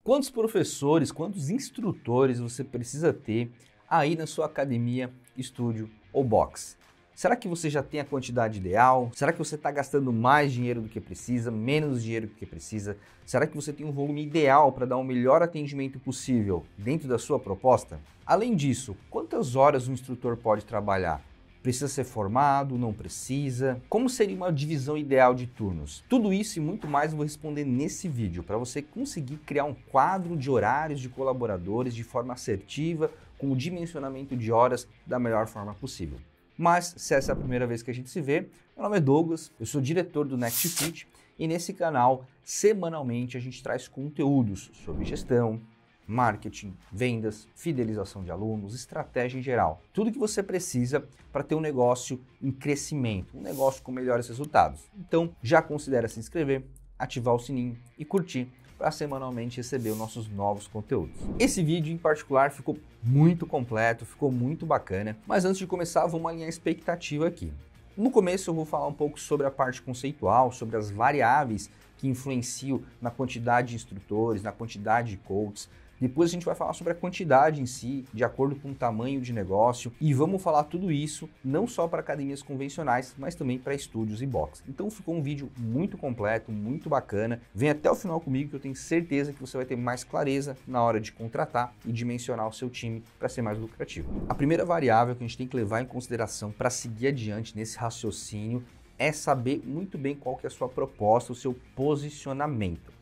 Quantos professores, quantos instrutores você precisa ter aí na sua academia, estúdio ou box? Será que você já tem a quantidade ideal? Será que você está gastando mais dinheiro do que precisa, menos dinheiro do que precisa? Será que você tem um volume ideal para dar o melhor atendimento possível dentro da sua proposta? Além disso, quantas horas um instrutor pode trabalhar? Precisa ser formado? Não precisa? Como seria uma divisão ideal de turnos? Tudo isso e muito mais eu vou responder nesse vídeo, para você conseguir criar um quadro de horários de colaboradores de forma assertiva, com o dimensionamento de horas da melhor forma possível. Mas, se essa é a primeira vez que a gente se vê, meu nome é Douglas, eu sou diretor do NextFit e nesse canal, semanalmente, a gente traz conteúdos sobre gestão, marketing, vendas, fidelização de alunos, estratégia em geral. Tudo que você precisa para ter um negócio em crescimento, um negócio com melhores resultados. Então, já considera se inscrever, ativar o sininho e curtir para semanalmente receber os nossos novos conteúdos. Esse vídeo em particular ficou muito completo, ficou muito bacana, mas antes de começar, vamos alinhar a expectativa aqui. No começo eu vou falar um pouco sobre a parte conceitual, sobre as variáveis que influenciam na quantidade de instrutores, na quantidade de coaches. Depois a gente vai falar sobre a quantidade em si, de acordo com o tamanho de negócio, e vamos falar tudo isso não só para academias convencionais, mas também para estúdios e box. Então ficou um vídeo muito completo, muito bacana. Vem até o final comigo que eu tenho certeza que você vai ter mais clareza na hora de contratar e dimensionar o seu time para ser mais lucrativo. A primeira variável que a gente tem que levar em consideração para seguir adiante nesse raciocínio é saber muito bem qual que é a sua proposta, o seu posicionamento.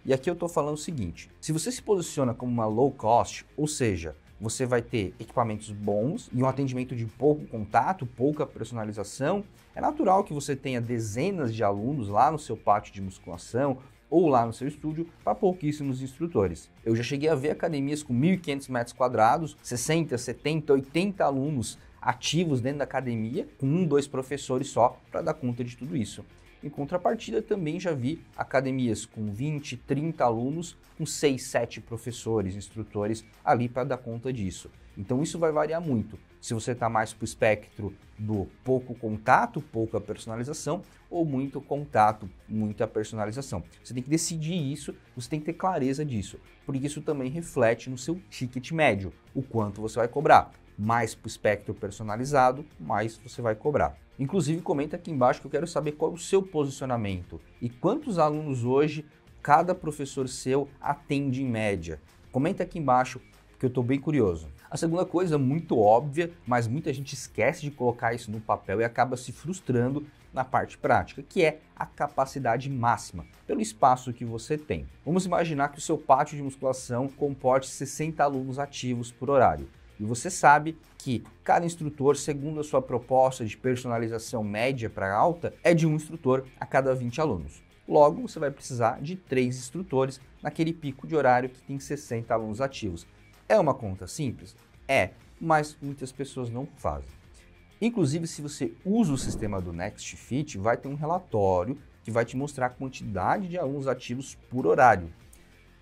E aqui eu estou falando o seguinte, se você se posiciona como uma low cost, ou seja, você vai ter equipamentos bons e um atendimento de pouco contato, pouca personalização, é natural que você tenha dezenas de alunos lá no seu pátio de musculação ou lá no seu estúdio para pouquíssimos instrutores. Eu já cheguei a ver academias com 1.500 metros quadrados, 60, 70, 80 alunos ativos dentro da academia, com 1, 2 professores só para dar conta de tudo isso. Em contrapartida, também já vi academias com 20, 30 alunos, com 6, 7 professores, instrutores ali para dar conta disso. Então isso vai variar muito. Se você está mais para o espectro do pouco contato, pouca personalização, ou muito contato, muita personalização. Você tem que decidir isso, você tem que ter clareza disso, porque isso também reflete no seu ticket médio, o quanto você vai cobrar. Mais para o espectro personalizado, mais você vai cobrar. Inclusive, comenta aqui embaixo que eu quero saber qual é o seu posicionamento e quantos alunos hoje cada professor seu atende em média. Comenta aqui embaixo que eu estou bem curioso. A segunda coisa, muito óbvia, mas muita gente esquece de colocar isso no papel e acaba se frustrando na parte prática, que é a capacidade máxima, pelo espaço que você tem. Vamos imaginar que o seu pátio de musculação comporte 60 alunos ativos por horário. E você sabe que cada instrutor, segundo a sua proposta de personalização média para alta, é de um instrutor a cada 20 alunos. Logo, você vai precisar de 3 instrutores naquele pico de horário que tem 60 alunos ativos. É uma conta simples? É, mas muitas pessoas não fazem. Inclusive, se você usa o sistema do NextFit, vai ter um relatório que vai te mostrar a quantidade de alunos ativos por horário.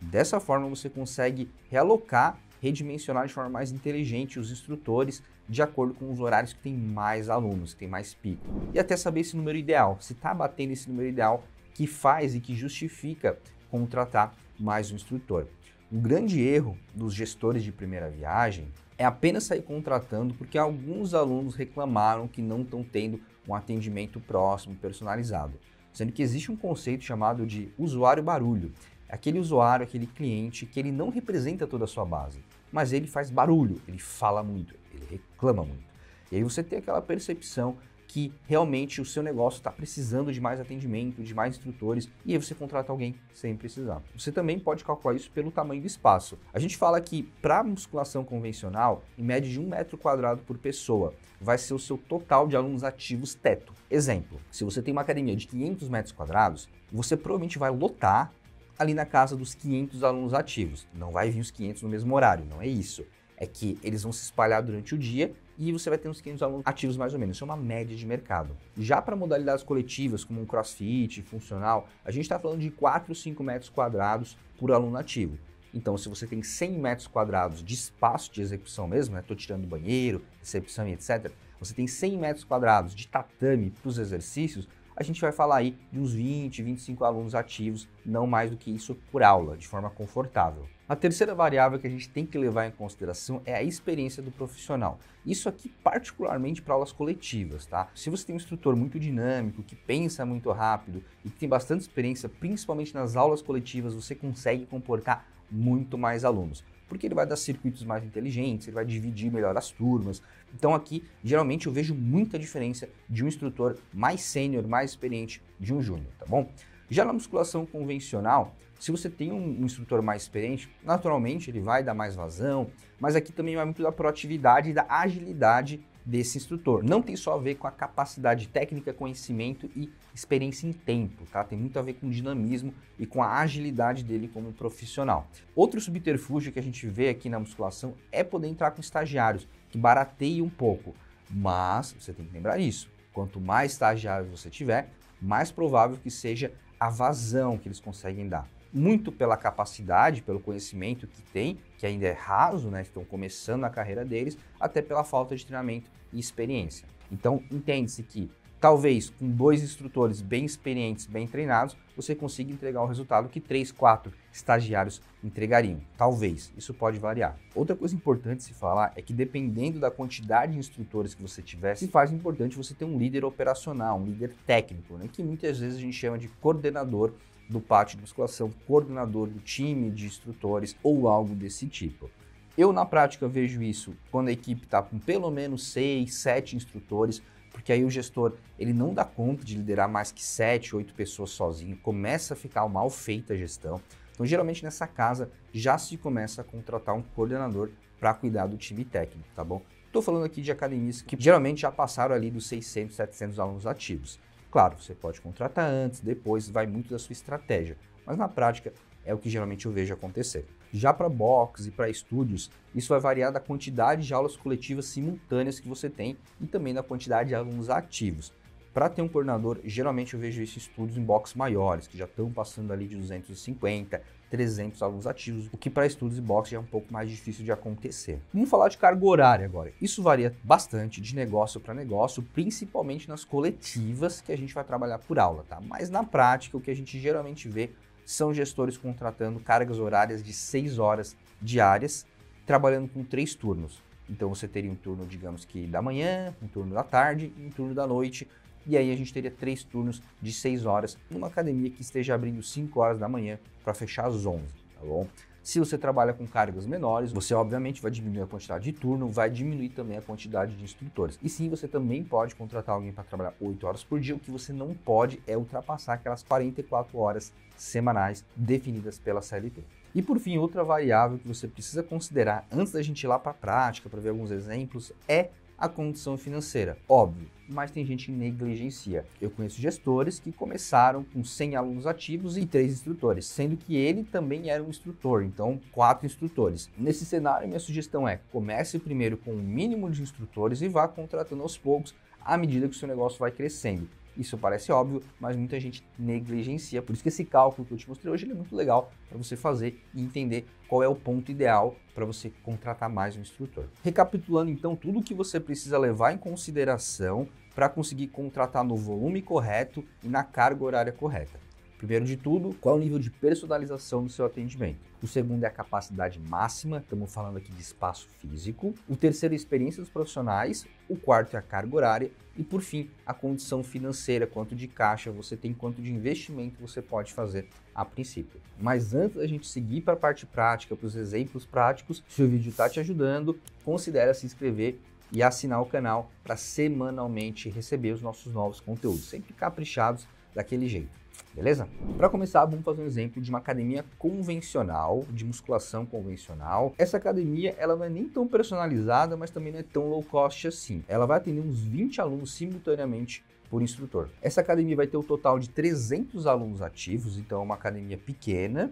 Dessa forma, você consegue realocar, redimensionar de forma mais inteligente os instrutores de acordo com os horários que tem mais alunos, que tem mais pico. E até saber esse número ideal, se está batendo esse número ideal que faz e que justifica contratar mais um instrutor. Um grande erro dos gestores de primeira viagem é apenas sair contratando porque alguns alunos reclamaram que não estão tendo um atendimento próximo, personalizado. Sendo que existe um conceito chamado de usuário barulho. Aquele usuário, aquele cliente que ele não representa toda a sua base, mas ele faz barulho, ele fala muito, ele reclama muito. E aí você tem aquela percepção que realmente o seu negócio está precisando de mais atendimento, de mais instrutores, e aí você contrata alguém sem precisar. Você também pode calcular isso pelo tamanho do espaço. A gente fala que para musculação convencional, em média de 1 metro quadrado por pessoa, vai ser o seu total de alunos ativos teto. Exemplo, se você tem uma academia de 500 metros quadrados, você provavelmente vai lotar ali na casa dos 500 alunos ativos. Não vai vir os 500 no mesmo horário, não é isso. É que eles vão se espalhar durante o dia e você vai ter uns 500 alunos ativos mais ou menos. Isso é uma média de mercado. Já para modalidades coletivas, como um crossfit, funcional, a gente está falando de 4 ou 5 metros quadrados por aluno ativo. Então, se você tem 100 metros quadrados de espaço de execução mesmo, estou tirando banheiro, recepção e etc., você tem 100 metros quadrados de tatame para os exercícios, a gente vai falar aí de uns 20, 25 alunos ativos, não mais do que isso por aula, de forma confortável. A terceira variável que a gente tem que levar em consideração é a experiência do profissional. Isso aqui particularmente para aulas coletivas, tá? Se você tem um instrutor muito dinâmico, que pensa muito rápido e que tem bastante experiência, principalmente nas aulas coletivas, você consegue comportar muito mais alunos, porque ele vai dar circuitos mais inteligentes, ele vai dividir melhor as turmas. Então aqui, geralmente eu vejo muita diferença de um instrutor mais sênior, mais experiente de um júnior, tá bom? Já na musculação convencional, se você tem um instrutor mais experiente, naturalmente ele vai dar mais vazão, mas aqui também vai muito da proatividade e da agilidade desse instrutor. Não tem só a ver com a capacidade técnica, conhecimento e experiência em tempo, tá? Tem muito a ver com o dinamismo e com a agilidade dele como profissional. Outro subterfúgio que a gente vê aqui na musculação é poder entrar com estagiários, que barateia um pouco, mas você tem que lembrar isso. Quanto mais estagiários você tiver, mais provável que seja a vazão que eles conseguem dar. Muito pela capacidade, pelo conhecimento que tem, que ainda é raso, né? Estão começando a carreira deles, até pela falta de treinamento e experiência. Então, entende-se que talvez com 2 instrutores bem experientes, bem treinados, você consiga entregar o resultado que 3, 4 estagiários entregariam. Talvez, isso pode variar. Outra coisa importante se falar é que dependendo da quantidade de instrutores que você tiver, se faz importante você ter um líder operacional, um líder técnico, né? Que muitas vezes a gente chama de coordenador do pátio de musculação, coordenador do time de instrutores ou algo desse tipo. Eu, na prática, vejo isso quando a equipe está com pelo menos 6, 7 instrutores, porque aí o gestor ele não dá conta de liderar mais que 7, 8 pessoas sozinho, começa a ficar mal feita a gestão. Então, geralmente nessa casa já se começa a contratar um coordenador para cuidar do time técnico, tá bom? Estou falando aqui de academias que geralmente já passaram ali dos 600, 700 alunos ativos. Claro, você pode contratar antes, depois, vai muito da sua estratégia, mas na prática é o que geralmente eu vejo acontecer. Já para box e para estúdios, isso vai variar da quantidade de aulas coletivas simultâneas que você tem e também da quantidade de alunos ativos. Para ter um coordenador, geralmente eu vejo isso em estúdios em box maiores, que já estão passando ali de 250, 300 alunos ativos, o que para estúdios e box já é um pouco mais difícil de acontecer. Vamos falar de carga horária agora. Isso varia bastante de negócio para negócio, principalmente nas coletivas que a gente vai trabalhar por aula, tá? Mas na prática, o que a gente geralmente vê são gestores contratando cargas horárias de 6 horas diárias, trabalhando com 3 turnos. Então você teria um turno, digamos que da manhã, um turno da tarde e um turno da noite, e aí a gente teria 3 turnos de 6 horas numa academia que esteja abrindo 5 horas da manhã para fechar às 11, tá bom? Se você trabalha com cargas menores, você obviamente vai diminuir a quantidade de turno, vai diminuir também a quantidade de instrutores. E sim, você também pode contratar alguém para trabalhar 8 horas por dia, o que você não pode é ultrapassar aquelas 44 horas semanais definidas pela CLT. E por fim, outra variável que você precisa considerar antes da gente ir lá para a prática, para ver alguns exemplos, é a condição financeira. Óbvio, mas tem gente que negligencia. Eu conheço gestores que começaram com 100 alunos ativos e 3 instrutores, sendo que ele também era um instrutor, então 4 instrutores. Nesse cenário, minha sugestão é: comece primeiro com um mínimo de instrutores e vá contratando aos poucos à medida que o seu negócio vai crescendo. Isso parece óbvio, mas muita gente negligencia. Por isso que esse cálculo que eu te mostrei hoje ele é muito legal para você fazer e entender qual é o ponto ideal para você contratar mais um instrutor. Recapitulando então tudo o que você precisa levar em consideração para conseguir contratar no volume correto e na carga horária correta. Primeiro de tudo, qual é o nível de personalização do seu atendimento? O segundo é a capacidade máxima, estamos falando aqui de espaço físico. O terceiro é a experiência dos profissionais. O quarto é a carga horária. E por fim, a condição financeira, quanto de caixa você tem, quanto de investimento você pode fazer a princípio. Mas antes da gente seguir para a parte prática, para os exemplos práticos, se o vídeo está te ajudando, considere se inscrever e assinar o canal para semanalmente receber os nossos novos conteúdos, sempre caprichados daquele jeito. Beleza? Para começar, vamos fazer um exemplo de uma academia convencional, de musculação convencional. Essa academia, ela não é nem tão personalizada, mas também não é tão low cost assim. Ela vai atender uns 20 alunos simultaneamente por instrutor. Essa academia vai ter um total de 300 alunos ativos, então é uma academia pequena,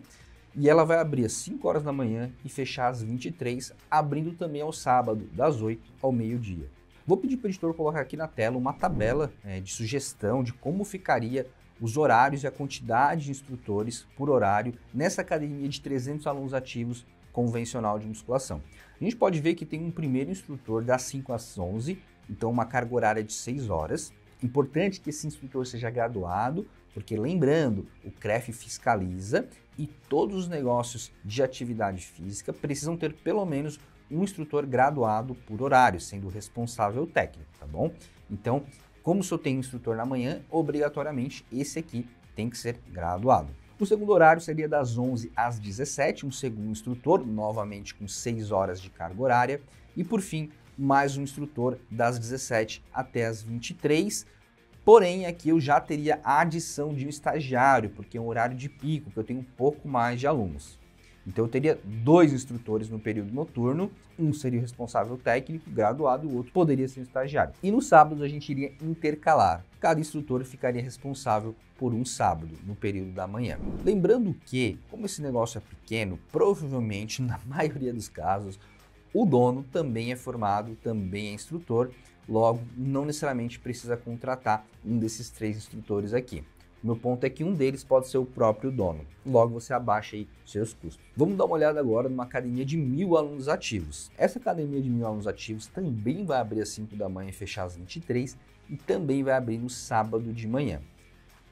e ela vai abrir às 5 horas da manhã e fechar às 23, abrindo também ao sábado, das 8 ao meio-dia. Vou pedir para o editor colocar aqui na tela uma tabela de sugestão de como ficaria os horários e a quantidade de instrutores por horário nessa academia de 300 alunos ativos convencional de musculação. A gente pode ver que tem um primeiro instrutor das 5 às 11, então uma carga horária de 6 horas, Importante que esse instrutor seja graduado, porque lembrando, o CREF fiscaliza e todos os negócios de atividade física precisam ter pelo menos um instrutor graduado por horário, sendo o responsável técnico, tá bom? Então, como se eu tenho instrutor na manhã, obrigatoriamente esse aqui tem que ser graduado. O segundo horário seria das 11 às 17, um segundo instrutor, novamente com 6 horas de carga horária. E por fim, mais um instrutor das 17 até as 23. Porém, aqui eu já teria a adição de um estagiário, porque é um horário de pico, que eu tenho um pouco mais de alunos. Então eu teria 2 instrutores no período noturno, um seria o responsável técnico, graduado, e o outro poderia ser um estagiário. E nos sábados a gente iria intercalar. Cada instrutor ficaria responsável por um sábado, no período da manhã. Lembrando que, como esse negócio é pequeno, provavelmente, na maioria dos casos, o dono também é formado, também é instrutor, logo não necessariamente precisa contratar um desses 3 instrutores aqui. O meu ponto é que um deles pode ser o próprio dono. Logo você abaixa aí seus custos. Vamos dar uma olhada agora numa academia de 1000 alunos ativos. Essa academia de 1000 alunos ativos também vai abrir às 5 da manhã e fechar às 23 e também vai abrir no sábado de manhã.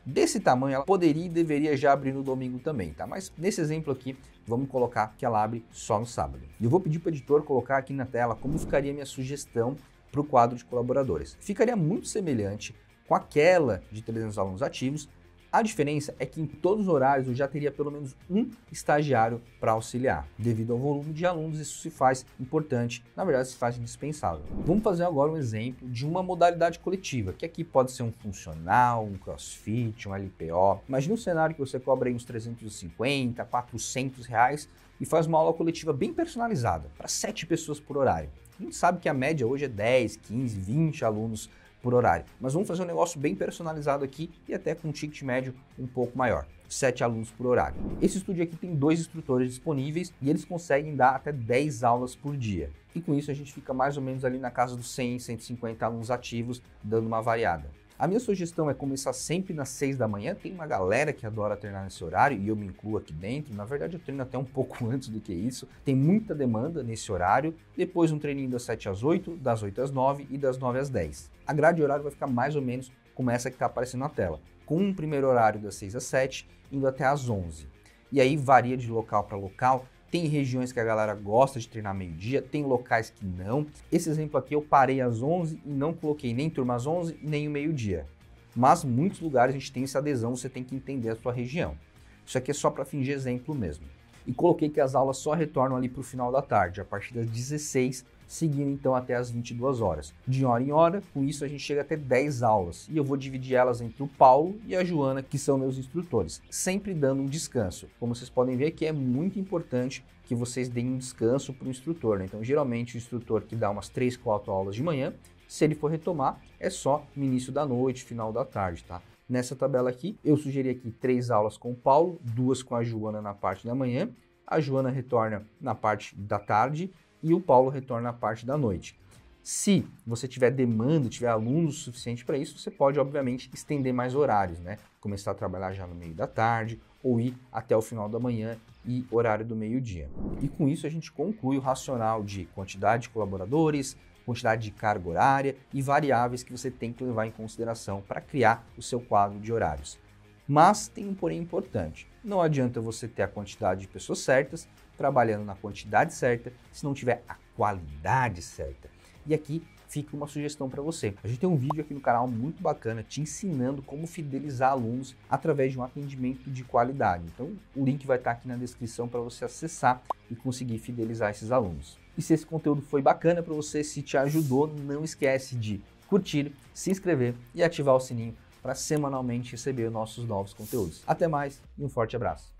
Desse tamanho ela poderia e deveria já abrir no domingo também, tá? Mas nesse exemplo aqui, vamos colocar que ela abre só no sábado. E eu vou pedir para o editor colocar aqui na tela como ficaria minha sugestão para o quadro de colaboradores. Ficaria muito semelhante com aquela de 300 alunos ativos. A diferença é que em todos os horários eu já teria pelo menos um estagiário para auxiliar. Devido ao volume de alunos, isso se faz importante, na verdade se faz indispensável. Vamos fazer agora um exemplo de uma modalidade coletiva, que aqui pode ser um funcional, um crossfit, um LPO. Imagina um cenário que você cobra aí uns 350, 400 reais e faz uma aula coletiva bem personalizada, para 7 pessoas por horário. A gente sabe que a média hoje é 10, 15, 20 alunos por horário. Mas vamos fazer um negócio bem personalizado aqui e até com um ticket médio um pouco maior, 7 alunos por horário. Esse estúdio aqui tem 2 instrutores disponíveis e eles conseguem dar até 10 aulas por dia. E com isso a gente fica mais ou menos ali na casa dos 100, 150 alunos ativos, dando uma variada. A minha sugestão é começar sempre nas 6 da manhã, tem uma galera que adora treinar nesse horário e eu me incluo aqui dentro, na verdade eu treino até um pouco antes do que isso, tem muita demanda nesse horário, depois um treininho das 7 às 8, das 8 às 9 e das 9 às 10. A grade de horário vai ficar mais ou menos como essa que está aparecendo na tela, com um primeiro horário das 6 às 7, indo até às 11. E aí varia de local para local. Tem regiões que a galera gosta de treinar meio-dia, tem locais que não. Esse exemplo aqui eu parei às 11 e não coloquei nem turma às 11, nem o meio-dia. Mas muitos lugares a gente tem essa adesão, você tem que entender a sua região. Isso aqui é só para fingir exemplo mesmo. E coloquei que as aulas só retornam ali para o final da tarde, a partir das 16, seguindo então até as 22 horas. De hora em hora, com isso a gente chega até 10 aulas. E eu vou dividir elas entre o Paulo e a Joana, que são meus instrutores, sempre dando um descanso. Como vocês podem ver aqui, é muito importante que vocês deem um descanso para o instrutor, né? Então, geralmente o instrutor que dá umas 3, 4 aulas de manhã, se ele for retomar, é só no início da noite, final da tarde, tá? Nessa tabela aqui, eu sugeri aqui 3 aulas com o Paulo, 2 com a Joana na parte da manhã, a Joana retorna na parte da tarde e o Paulo retorna na parte da noite. Se você tiver demanda, tiver alunos suficiente para isso, você pode, obviamente, estender mais horários, né? Começar a trabalhar já no meio da tarde ou ir até o final da manhã e horário do meio-dia. E com isso a gente conclui o racional de quantidade de colaboradores, quantidade de carga horária e variáveis que você tem que levar em consideração para criar o seu quadro de horários. Mas tem um porém importante, não adianta você ter a quantidade de pessoas certas, trabalhando na quantidade certa, se não tiver a qualidade certa. E aqui fica uma sugestão para você. A gente tem um vídeo aqui no canal muito bacana te ensinando como fidelizar alunos através de um atendimento de qualidade. Então o link vai estar aqui na descrição para você acessar e conseguir fidelizar esses alunos. E se esse conteúdo foi bacana para você, se te ajudou, não esquece de curtir, se inscrever e ativar o sininho para semanalmente receber nossos novos conteúdos. Até mais e um forte abraço.